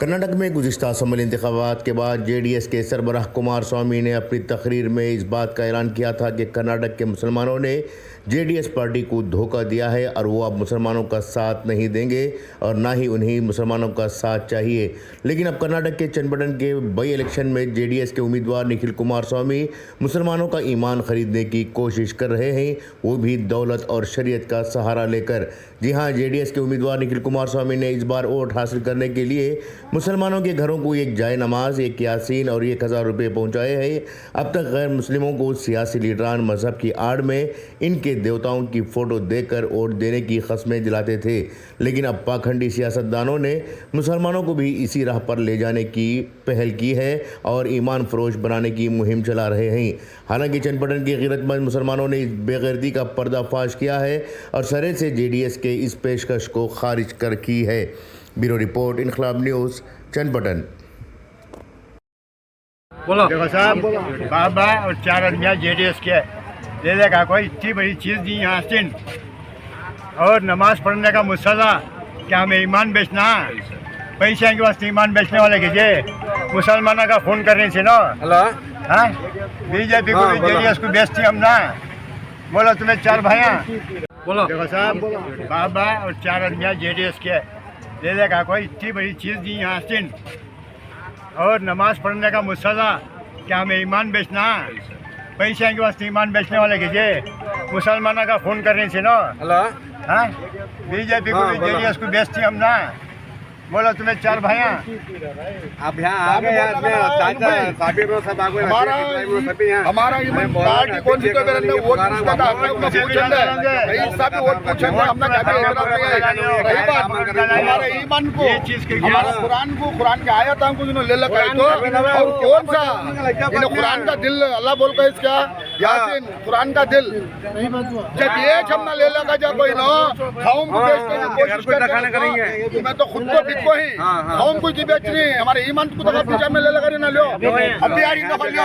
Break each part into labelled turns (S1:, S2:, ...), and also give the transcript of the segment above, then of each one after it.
S1: कर्नाटक में गुज़िश्ता असम्बली इंतखाबात के बाद जेडीएस के सरबराह कुमार स्वामी ने अपनी तकरीर में इस बात का ऐलान किया था कि कर्नाटक के मुसलमानों ने जेडीएस पार्टी को धोखा दिया है और वो अब मुसलमानों का साथ नहीं देंगे और ना ही उन्हें मुसलमानों का साथ चाहिए। लेकिन अब कर्नाटक के चन्नपट्टन के बाई इलेक्शन में जेडीएस के उम्मीदवार निखिल कुमार स्वामी मुसलमानों का ईमान खरीदने की कोशिश कर रहे हैं, वो भी दौलत और शरीयत का सहारा लेकर। जी हाँ, जेडीएस के उम्मीदवार निखिल कुमार स्वामी ने इस बार वोट हासिल करने के लिए मुसलमानों के घरों को एक जाए नमाज, एक यासीन और 1000 रुपये पहुँचाए हैं। अब तक गैर मुस्लिमों को सियासी लीडरान मजहब की आड़ में इनके देवताओं की फ़ोटो देकर वोट देने की कस्में दिलाते थे, लेकिन अब पाखंडी सियासतदानों ने मुसलमानों को भी इसी राह पर ले जाने की पहल की है और ईमान फरोश बनाने की मुहिम चला रहे हैं। हालांकि चन्नपट्टन के गैरतमंद मुसलमानों ने इस बेगैरती का पर्दाफाश किया है और सरे से जेडीएस के इस पेशकश को खारिज कर की है। ब्यूरो रिपोर्ट, इनकलाब न्यूज़, चन्नपट्टन।
S2: बोलो देखो साहब, बाबा और 4 आदमी जेडीएस के ले लेगा कोई इतनी बड़ी चीज़ दी यहाँ से और नमाज पढ़ने का मुसला क्या हमें ईमान बेचना, पैसे के वास्ते ईमान बेचने वाले कीजिए। मुसलमानों का खून करने से ना हेलो हाँ बीजेपी को जेडीएस को बेचती हम ना। बोलो तुम्हें 4 भाइयाँ बोलो देखो साहब, बाबा और 4 आदमी जेडीएस के ले लेगा कोई इतनी बड़ी चीज़ दी यहाँ से और नमाज पढ़ने का मुसला क्या हमें ईमान बेचना, पैसे के वास्ते ईमान बेचने वाले कीजिए। मुसलमानों का खून करने से ना हेलो हाँ बीजेपी को जेडीएस को बेचती हम ना। बोलो तुम्हें 4 भाइयाँ
S3: अब यहाँ आ गए यार, चाचा साबिर रो सब आ गए।
S4: हमारा पार्टी कौन सी तो करने वोट पूछता था, हमने उनको पूछना है भाई सब वोट पूछेंगे, हमने क्या रही बात हमारे ईमान को, हमारा कुरान के आयत हमको जिन्होंने ले लगा तो और कौन सा इन्हें कुरान का दिल अल्लाह बोल कर इसका यासीन कुरान का दिल जब ये हमने ले लगा जब कोई ना कौम को बेचने की कोशिश करेंगे। मैं तो खुद को को ही कौम को जी बेच रही है, हमारे ईमान को दफा पीछे में ले लगा ना लो अब यार इनको कर लो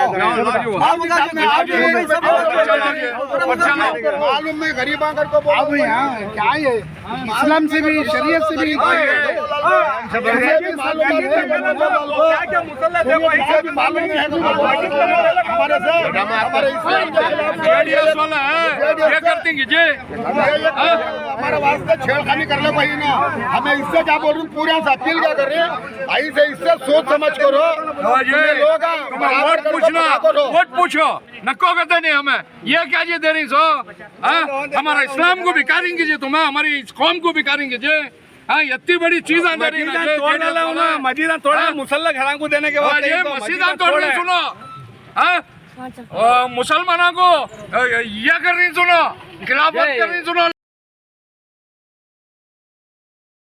S4: मालूम नहीं गरीब आकर को बोलो यहाँ क्या है इस्लाम से भी शरीयत से भी मालूम नहीं है हमारे हमारे वास्ते छेड़खानी कर लो भाई ना। हमें इससे क्या बोल रही हूँ, पूरे अपील क्या कर रहे हैं भाई से, इससे सोच समझ करो।
S5: वोट पूछना, वोट पूछो नको कहते नहीं हमें ये क्या जी दे रही सो हमारा इस्लाम को भिखारी कीजिए, तुम्हें हमारी कौम को भिखारी कीजिए। हाँ इतनी बड़ी चीज
S3: मस्जिद तोड़ा मुसल्ला घरा को देने के बाद
S5: ये मस्जिद तोड़ने सुनो मुसलमानों को ये कर रही सुनो, खिलाफत कर रही सुनो।